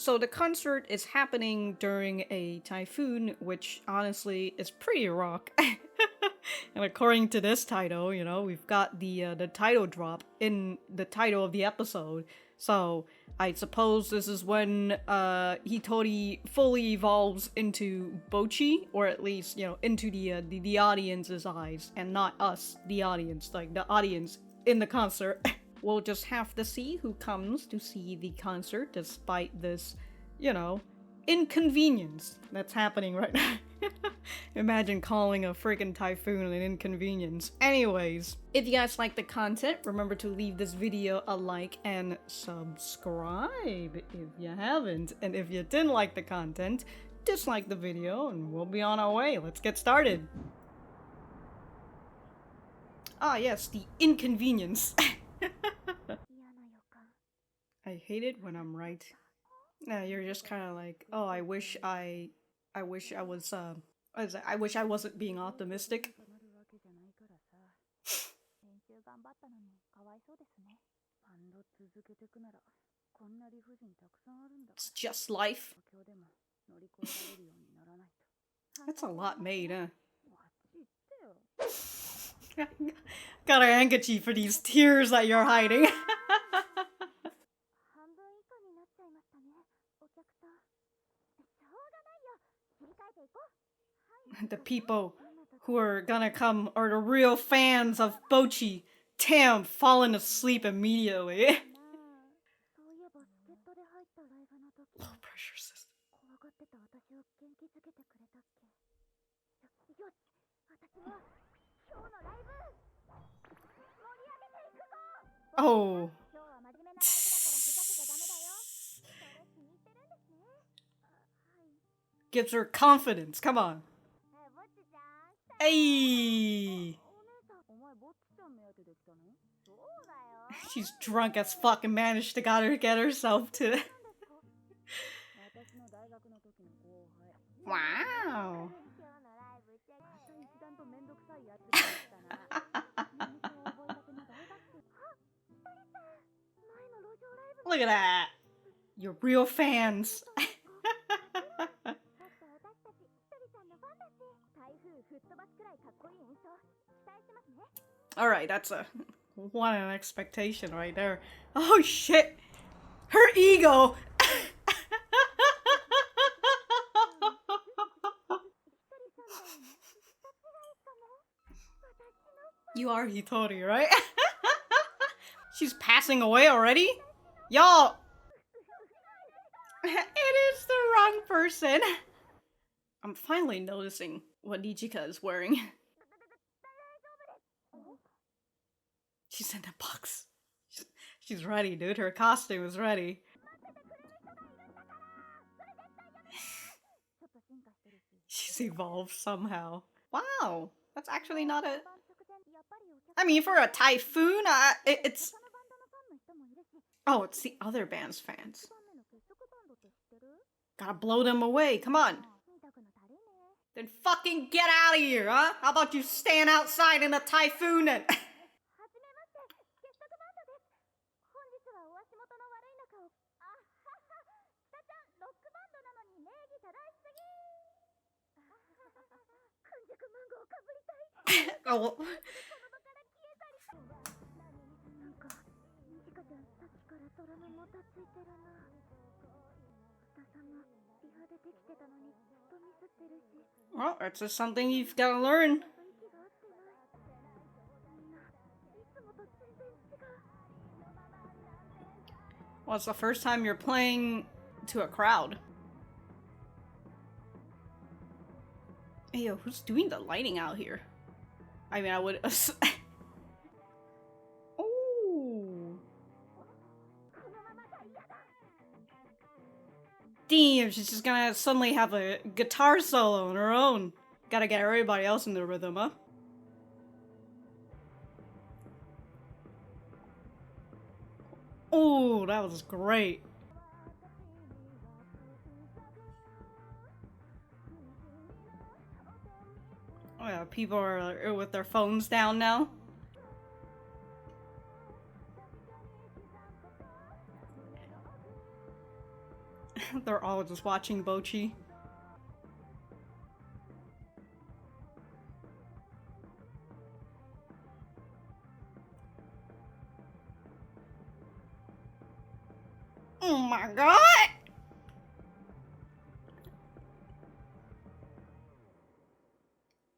So the concert is happening during a typhoon, which honestly is pretty rock. And according to this title, you know, we've got the title drop in the title of the episode. So I suppose this is when Hitori fully evolves into Bocchi, or at least, you know, into the audience's eyes, and not us, the audience, like the audience in the concert. We'll just have to see who comes to see the concert despite this, you know, inconvenience that's happening right now. Imagine calling a freaking typhoon an inconvenience. Anyways, if you guys like the content, remember to leave this video a like and subscribe if you haven't. And if you didn't like the content, dislike the video and we'll be on our way. Let's get started. Ah yes, the inconvenience. I hate it when I'm right. No, you're just kind of like, oh, I wish I wasn't being optimistic. It's just life. That's a lot made, huh? Got a handkerchief for these tears that you're hiding. The people who are gonna come are the real fans of Bocchi. Damn, falling asleep immediately. Low pressure system. Oh. Gives her confidence, come on. Hey. She's drunk as fuck and managed to get herself to. Wow. Look at that. You're real fans. Alright, that's what an expectation right there. Oh shit! Her ego! You are Hitori, right? She's passing away already? Y'all! It is the wrong person. I'm finally noticing what Nijika is wearing. She's in the box. She's ready, dude. Her costume is ready. She's evolved somehow. Wow, that's actually not a... I mean, for a typhoon, it's... Oh, it's the other band's fans. Gotta blow them away, come on. Then fucking get out of here, huh? How about you stand outside in a typhoon and... Oh. Well, that's just something you've got to learn. Well, it's the first time you're playing to a crowd. Hey, yo, who's doing the lighting out here? I mean, I would... Oh! Damn, she's just gonna suddenly have a guitar solo on her own. Gotta get everybody else in the rhythm, huh? Oh, that was great. Oh yeah, people are with their phones down now. They're all just watching Bocchi. Oh my god!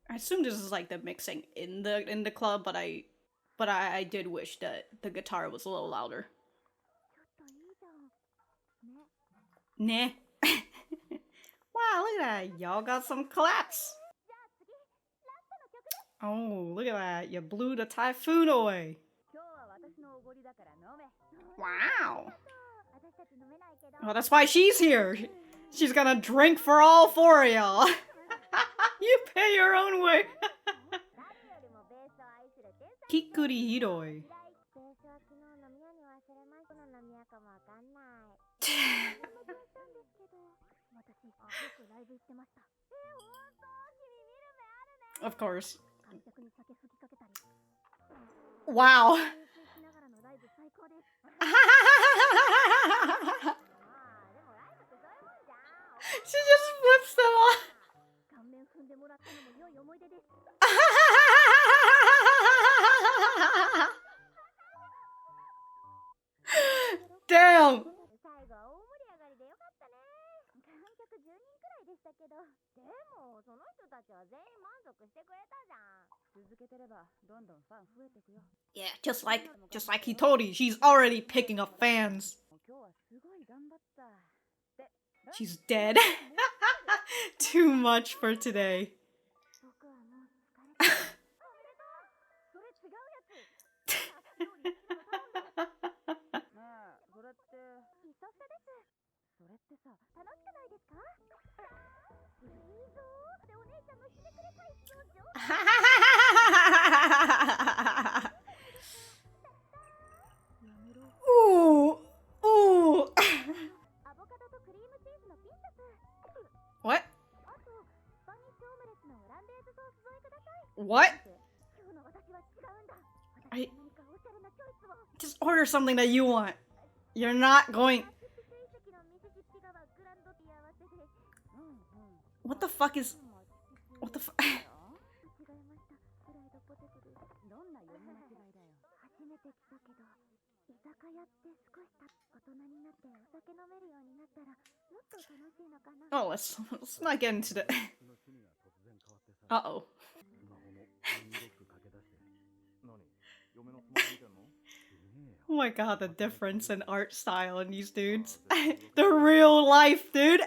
I assume this is like the mixing in the club, but I did wish that the guitar was a little louder. Nah. Wow, look at that. Y'all got some claps. Oh, look at that. You blew the typhoon away. Wow. Oh, that's why she's here. She's gonna drink for all four of y'all. You pay your own way. Kikuri Hiroi. Of course. Wow. She just flips them off. Damn. Yeah, just like Hitori, she's already picking up fans. She's dead. Too much for today. Ooh, ooh. What? What? Just order something that you want. You're not going. What the fuck is? What the fuck? Oh, let's not get into the. Uh-oh. Oh my god, the difference in art style in these dudes. The real life, dude.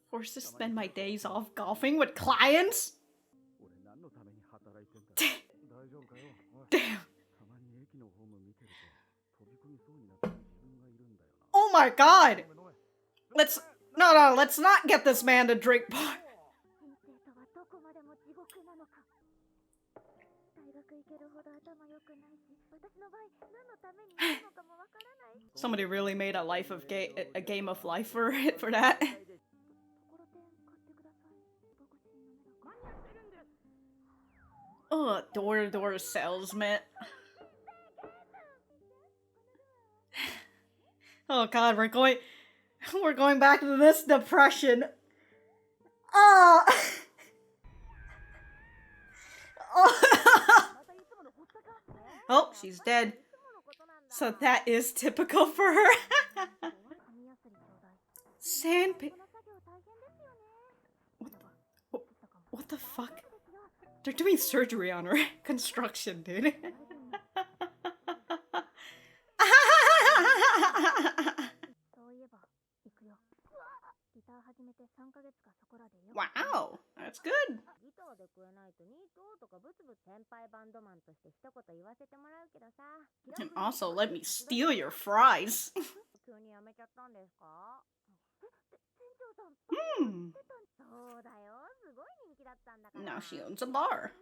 Forced to spend my days off golfing with clients? Damn. Oh my god! Let's not get this man to drink more. Somebody really made a game of life for that. Oh, door-to-door salesman. Oh god, we're going back to this depression. Oh. Oh, she's dead. So that is typical for her. Sandpaper. What the fuck? They're doing surgery on her. Construction, dude. Wow, that's good. And also, let me steal your fries. Now she owns a bar.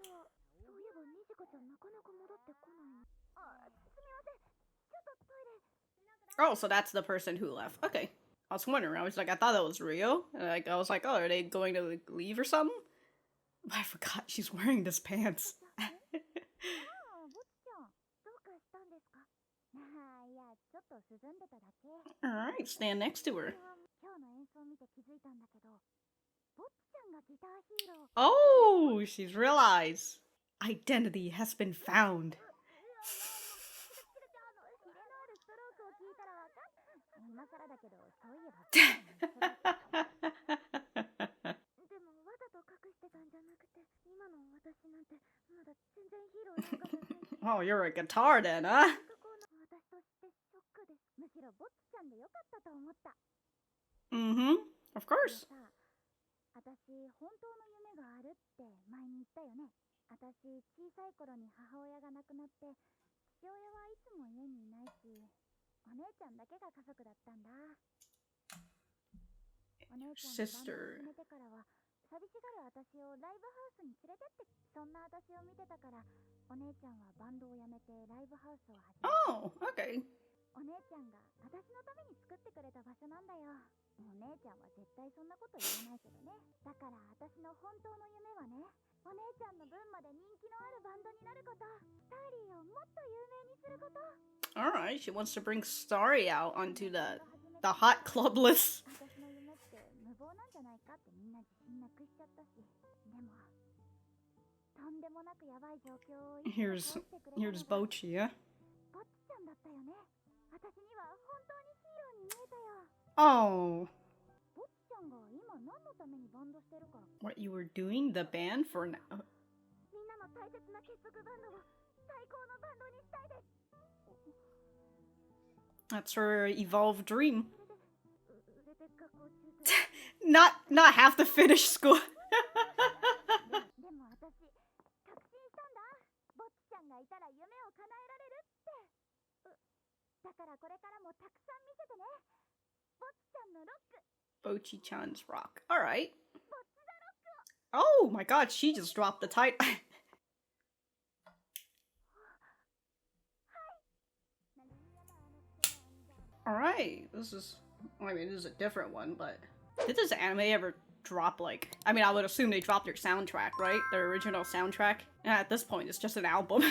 Oh, so that's the person who left. Okay. I was wondering. I was like, I thought that was Rio. And I was like, oh, are they going to leave or something? I forgot she's wearing this pants. Alright, stand next to her. Oh, she's realized. Identity has been found. Oh, you're a guitar then, huh? Mm-hmm, of course. Sister. Oh, okay. Alright, she wants to bring Starry out onto the hot club list. Here's Bocchi, yeah? Oh. What you were doing the band for now? That's her evolved dream. not have to finish school. Bocchi-chan's rock. Alright. Oh my god, she just dropped the title. Alright, this is a different one, but did this anime ever drop, like, I mean, I would assume they dropped their soundtrack, right? Their original soundtrack? And at this point, it's just an album.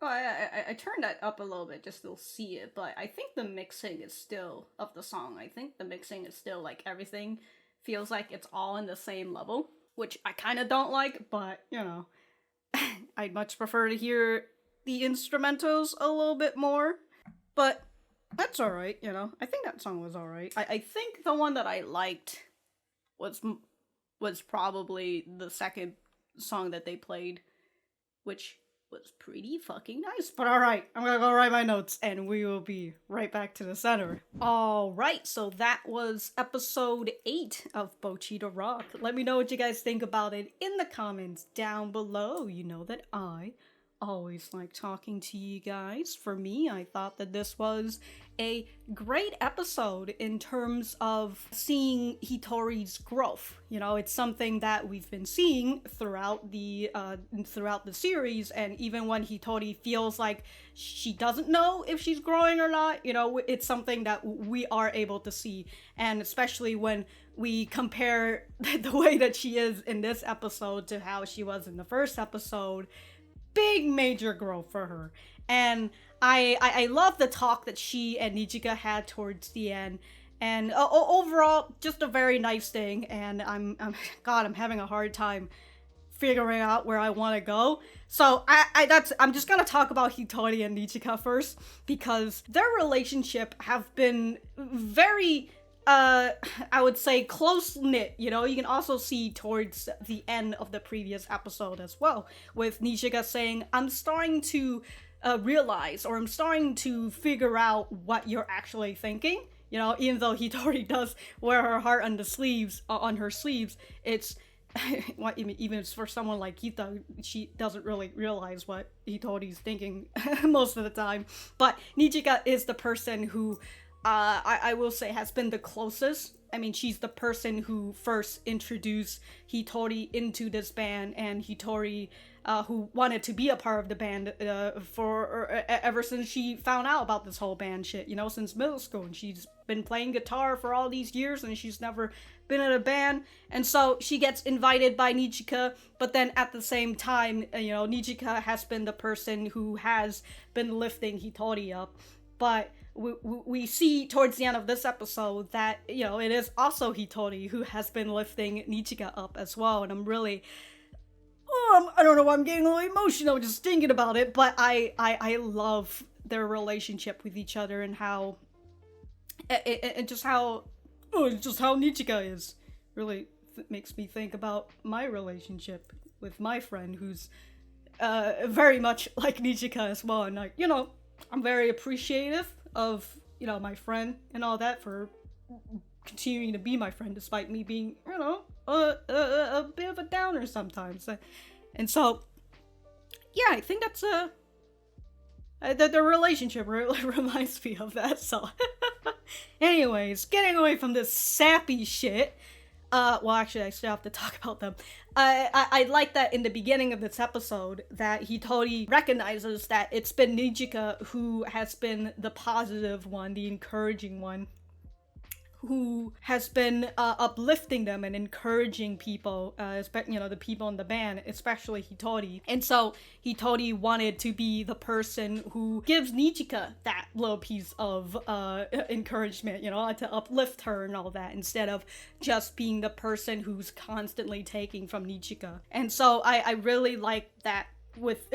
Oh, I turned that up a little bit just to see it, but I think the mixing is still, of the song, I think the mixing is still, like, everything feels like it's all in the same level, which I kind of don't like, but, you know, I'd much prefer to hear the instrumentals a little bit more, but that's alright, you know. I think that song was alright. I think the one that I liked was probably the second song that they played, which was pretty fucking nice. But alright, I'm gonna go write my notes and we will be right back to the center. Alright, so that was episode 8 of Bocchi the Rock. Let me know what you guys think about it in the comments down below. You know that I always like talking to you guys. For me, I thought that this was a great episode in terms of seeing Hitori's growth. You know, it's something that we've been seeing throughout the series, and even when Hitori feels like she doesn't know if she's growing or not, you know, it's something that we are able to see, and especially when we compare the way that she is in this episode to how she was in the first episode. Big major growth for her, and I love the talk that she and Nijika had towards the end, and overall just a very nice thing. And I'm having a hard time figuring out where I want to go. So I'm just gonna talk about Hitori and Nijika first, because their relationship have been very I would say close-knit. You know, you can also see towards the end of the previous episode as well, with Nijika saying, I'm starting to realize, or I'm starting to figure out what you're actually thinking. You know, even though Hitori does wear her heart on the sleeves, on her sleeves, it's even for someone like Kita, she doesn't really realize what Hitori's thinking most of the time. But Nijika is the person who I will say has been the closest I mean, she's the person who first introduced Hitori into this band, and Hitori, who wanted to be a part of the band ever since she found out about this whole band shit, you know, since middle school. And she's been playing guitar for all these years, and she's never been in a band. And so she gets invited by Nijika, but then at the same time, you know, Nijika has been the person who has been lifting Hitori up. But we see towards the end of this episode that, you know, it is also Hitori who has been lifting Nijika up as well. And I'm really, I don't know why I'm getting a little emotional just thinking about it, but I love their relationship with each other, and how, and just how Nijika is. Really makes me think about my relationship with my friend, who's very much like Nijika as well. And, like, you know, I'm very appreciative of, you know, my friend and all that for continuing to be my friend despite me being, you know, a bit of a downer sometimes. And so, yeah, I think that's the relationship really reminds me of that. So anyways, getting away from this sappy shit, well, actually, I still have to talk about them. I like that in the beginning of this episode that Hitori recognizes that it's been Nijika who has been the positive one, the encouraging one, who has been uplifting them and encouraging people, you know, the people in the band, especially Hitori. And so Hitori wanted to be the person who gives Nijika that little piece of encouragement, you know, to uplift her and all that, instead of just being the person who's constantly taking from Nijika. And so I really like that with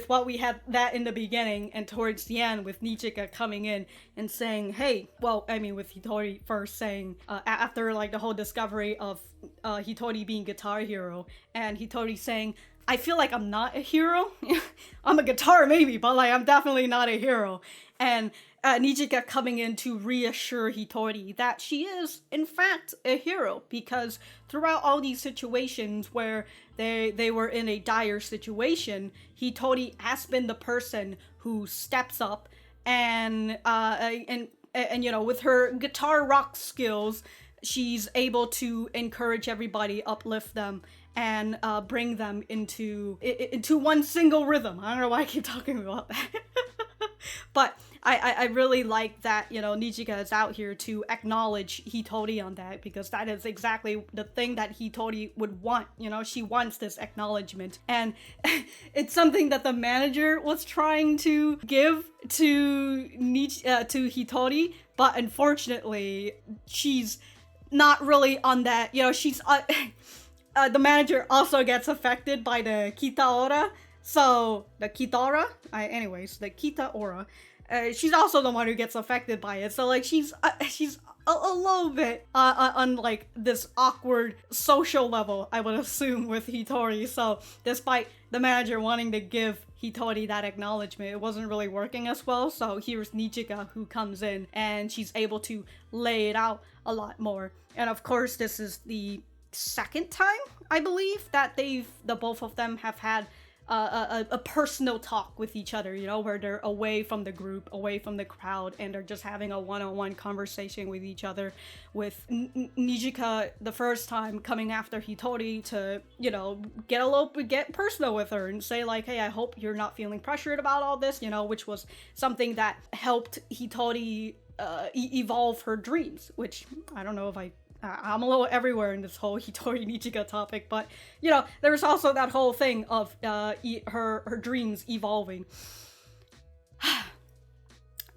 what we had that in the beginning, and towards the end with Nijika coming in and saying, hey, well, I mean, with Hitori first saying, after like the whole discovery of Hitori being guitar hero, and Hitori saying, I feel like I'm not a hero. I'm a guitar maybe, but like I'm definitely not a hero. And Nijika coming in to reassure Hitori that she is, in fact, a hero, because throughout all these situations where they were in a dire situation, Hitori has been the person who steps up and you know, with her guitar rock skills, she's able to encourage everybody, uplift them, and bring them into one single rhythm. I don't know why I keep talking about that. But I really like that, you know, Nijika is out here to acknowledge Hitori on that, because that is exactly the thing that Hitori would want. You know, she wants this acknowledgement. And it's something that the manager was trying to give to Hitori, but unfortunately, she's not really on that. You know, she's... the manager also gets affected by the Kita aura. So, the Kitara, anyways, the Kita aura, she's also the one who gets affected by it. So, like, she's a little bit on, like, this awkward social level, I would assume, with Hitori. So, despite the manager wanting to give Hitori that acknowledgement, it wasn't really working as well. So, here's Nijika who comes in, and she's able to lay it out a lot more. And, of course, this is the second time, I believe, that the both of them have had a personal talk with each other, you know, where they're away from the group, away from the crowd, and they're just having a one-on-one conversation with each other, with Nijika the first time coming after Hitori to, you know, get personal with her and say, like, hey, I hope you're not feeling pressured about all this, you know, which was something that helped Hitori evolve her dreams, which I don't know if I'm a little everywhere in this whole Hitori Nijika topic, but, you know, there's also that whole thing of her dreams evolving.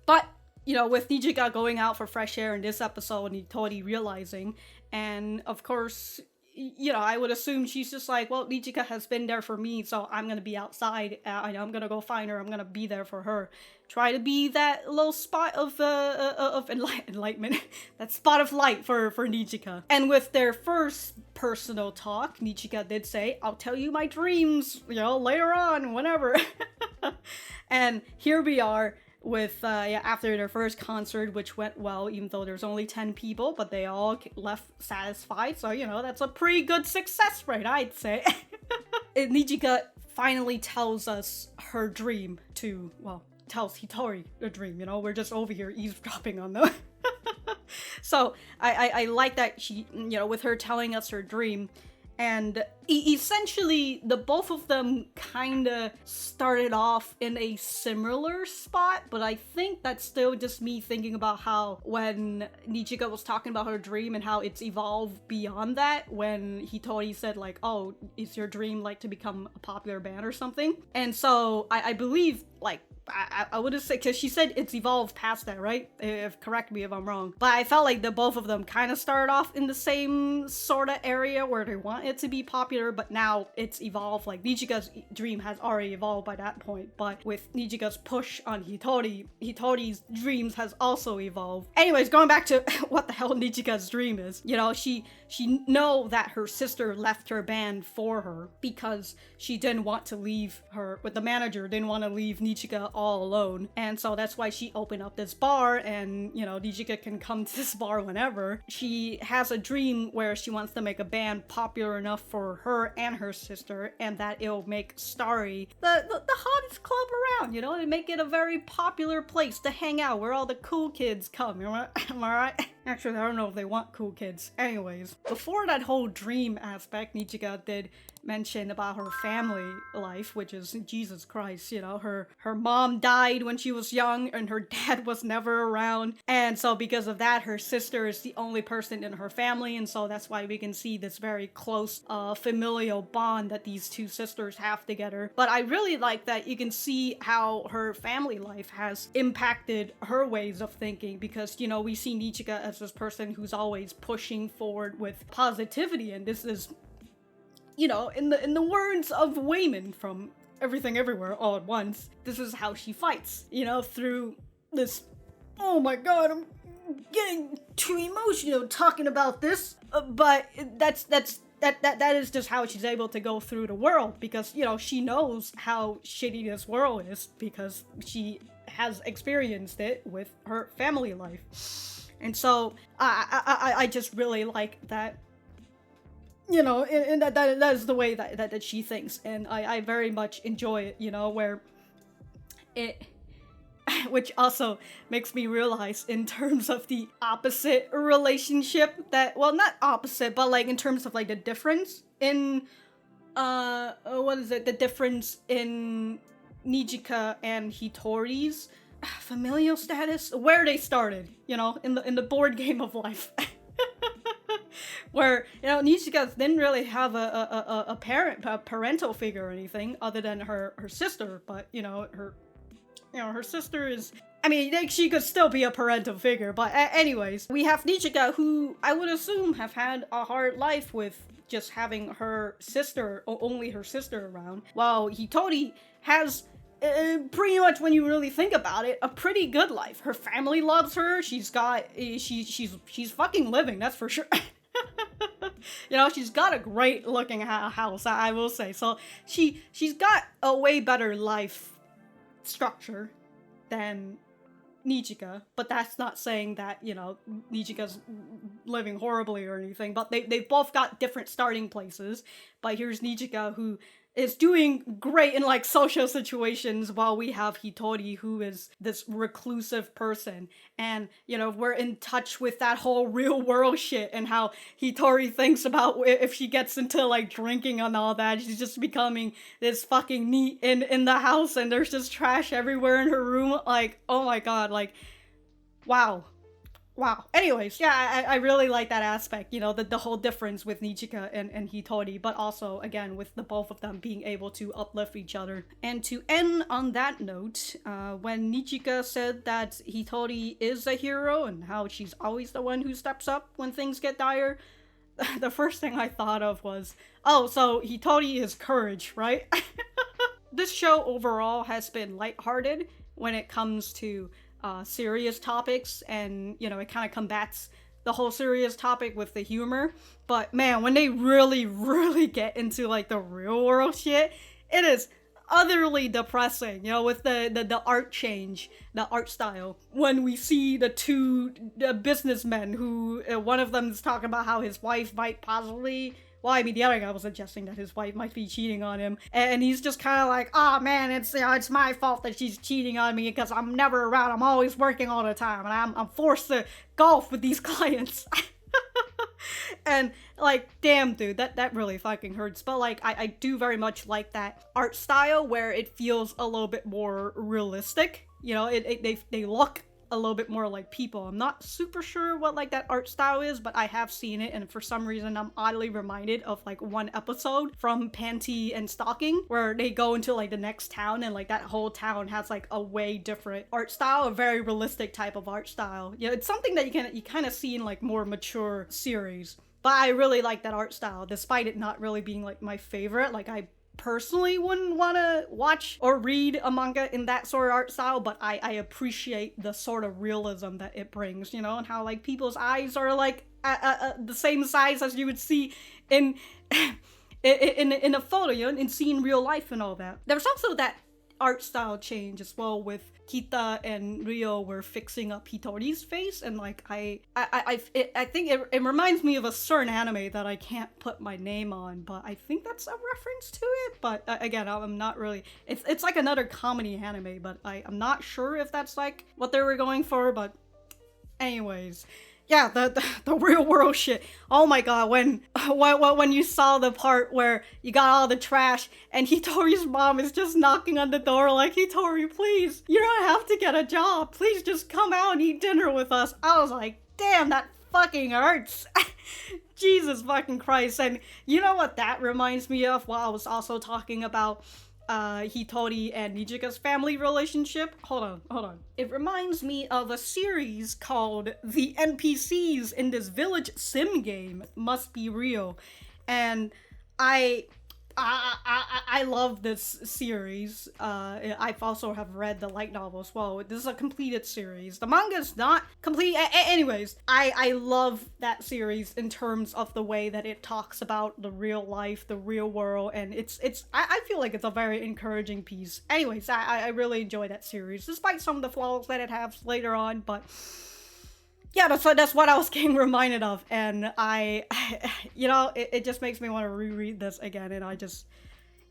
But, you know, with Nijika going out for fresh air in this episode, and Hitori realizing, and of course, you know, I would assume she's just like, well, Nijika has been there for me, so I'm gonna be outside, I'm gonna go find her, I'm gonna be there for her. Try to be that little spot of enlightenment, that spot of light for Nijika. And with their first personal talk, Nijika did say, I'll tell you my dreams, you know, later on, whenever. And here we are with, after their first concert, which went well, even though there's only 10 people, but they all left satisfied, so, you know, that's a pretty good success rate, I'd say. Nijika finally tells us her dream to, well, tells Hitori a dream, you know, we're just over here eavesdropping on them. So I like that she, with her telling us her dream. And essentially, the both of them kind of started off in a similar spot, but I think that's still just me thinking about how when Nijika was talking about her dream and how it's evolved beyond that, when Hitori said like, oh, is your dream like to become a popular band or something? And so I believe like, I would have said, because she said it's evolved past that, right? Correct me if I'm wrong. But I felt like the both of them kind of started off in the same sort of area where they want it to be popular, but now it's evolved. Like Nijika's dream has already evolved by that point, but with Nijika's push on Hitori, Hitori's dreams has also evolved. Anyways, going back to what the hell Nijika's dream is, she know that her sister left her band for her because she didn't want to leave her, with the manager didn't want to leave Nijika all alone, and so that's why she opened up this bar, and Nijika can come to this bar whenever. She has a dream where she wants to make a band popular enough for her and her sister, and that it'll make Starry the hottest club around, and make it a very popular place to hang out where all the cool kids come. Am I right? Actually, I don't know if they want cool kids. Anyways, before that whole dream aspect, Nijika did mention about her family life, which is Jesus Christ, her mom died when she was young and her dad was never around, and so because of that her sister is the only person in her family, and so that's why we can see this very close familial bond that these two sisters have together. But I really like that you can see how her family life has impacted her ways of thinking, because we see Nijika as this person who's always pushing forward with positivity, and this is in the words of Wayman from Everything Everywhere All at Once, this is how she fights, through this, oh my god, I'm getting too emotional talking about this, but that is just how she's able to go through the world, because, she knows how shitty this world is, because she has experienced it with her family life. And so, I just really like that, and that is the way that she thinks, and I very much enjoy it, where it, which also makes me realize in terms of the opposite relationship that, well, not opposite, but like in terms of like the difference in, the difference in Nijika and Hitori's familial status, where they started, in the board game of life. Where, Nijika didn't really have a parental figure or anything other than her sister, but, her sister is, I mean, she could still be a parental figure, but anyways, we have Nijika, who I would assume have had a hard life with just having her sister, or only her sister around, while Hitori has pretty much, when you really think about it, a pretty good life. Her family loves her. She's fucking living, that's for sure. She's got a great looking house, I will say. So she's got a way better life structure than Nijika, but that's not saying that, Nijika's living horribly or anything, but they've both got different starting places. But here's Nijika, who is doing great in like social situations, while we have Hitori, who is this reclusive person, and we're in touch with that whole real world shit, and how Hitori thinks about if she gets into like drinking and all that, she's just becoming this fucking neat in the house, and there's just trash everywhere in her room. Like, oh my god, like, wow. Anyways, yeah, I really like that aspect, the whole difference with Nijika and Hitori, but also, again, with the both of them being able to uplift each other. And to end on that note, when Nijika said that Hitori is a hero and how she's always the one who steps up when things get dire, the first thing I thought of was, oh, so Hitori is Courage, right? This show overall has been lighthearted when it comes to serious topics, and it kind of combats the whole serious topic with the humor. But man, when they really get into like the real world shit, it is utterly depressing, with the art change, the art style. When we see the two businessmen who, one of them is talking about how his wife might possibly Well, I mean, the other guy was suggesting that his wife might be cheating on him, and he's just kind of like, oh man, it's my fault that she's cheating on me because I'm never around. I'm always working all the time, and I'm forced to golf with these clients. And like, damn, dude, that really fucking hurts. But like, I do very much like that art style where it feels a little bit more realistic. You know, they look a little bit more like people. I'm not super sure what like that art style is, but I have seen it, and for some reason I'm oddly reminded of like one episode from Panty and Stocking where they go into like the next town, and like that whole town has like a way different art style, a very realistic type of art style. You know, it's something that you kind of see in like more mature series. But I really like that art style, despite it not really being like my favorite. Like, I personally wouldn't want to watch or read a manga in that sort of art style, but I appreciate the sort of realism that it brings, you know, and how like people's eyes are like the same size as you would see in in a photo, you know, and seeing real life and all that. There's also that art style change as well with Kita and Rio were fixing up Hitori's face, and like I think it reminds me of a certain anime that I can't put my name on, but I think that's a reference to it. But again, I'm not really. It's like another comedy anime, but I'm not sure if that's like what they were going for. But anyways. Yeah, the real world shit. Oh my god, when you saw the part where you got all the trash and Hitori's mom is just knocking on the door like, Hitori, please, you don't have to get a job. Please just come out and eat dinner with us. I was like, damn, that fucking hurts. Jesus fucking Christ. And you know what that reminds me of? While I was also talking about Hitori and Nijika's family relationship. Hold on. It reminds me of a series called The NPCs in This Village Sim Game Must Be Real. And I love this series. I've also have read the light novel as well. This is a completed series. The manga's not complete. Anyways, I love that series in terms of the way that it talks about the real life, the real world, and I feel like it's a very encouraging piece. Anyways, I really enjoy that series, despite some of the flaws that it has later on, but yeah, that's what I was getting reminded of, and you know, it just makes me want to reread this again, and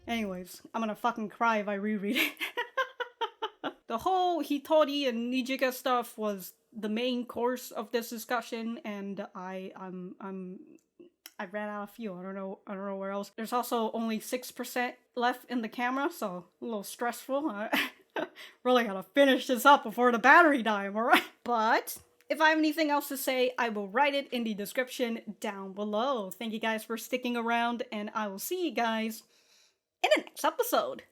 anyways, I'm gonna fucking cry if I reread it. The whole Hitori and Nijika stuff was the main course of this discussion, and I ran out of fuel. I don't know where else. There's also only 6% left in the camera, so a little stressful. Really gotta finish this up before the battery dies, alright? But if I have anything else to say, I will write it in the description down below. Thank you guys for sticking around, and I will see you guys in the next episode.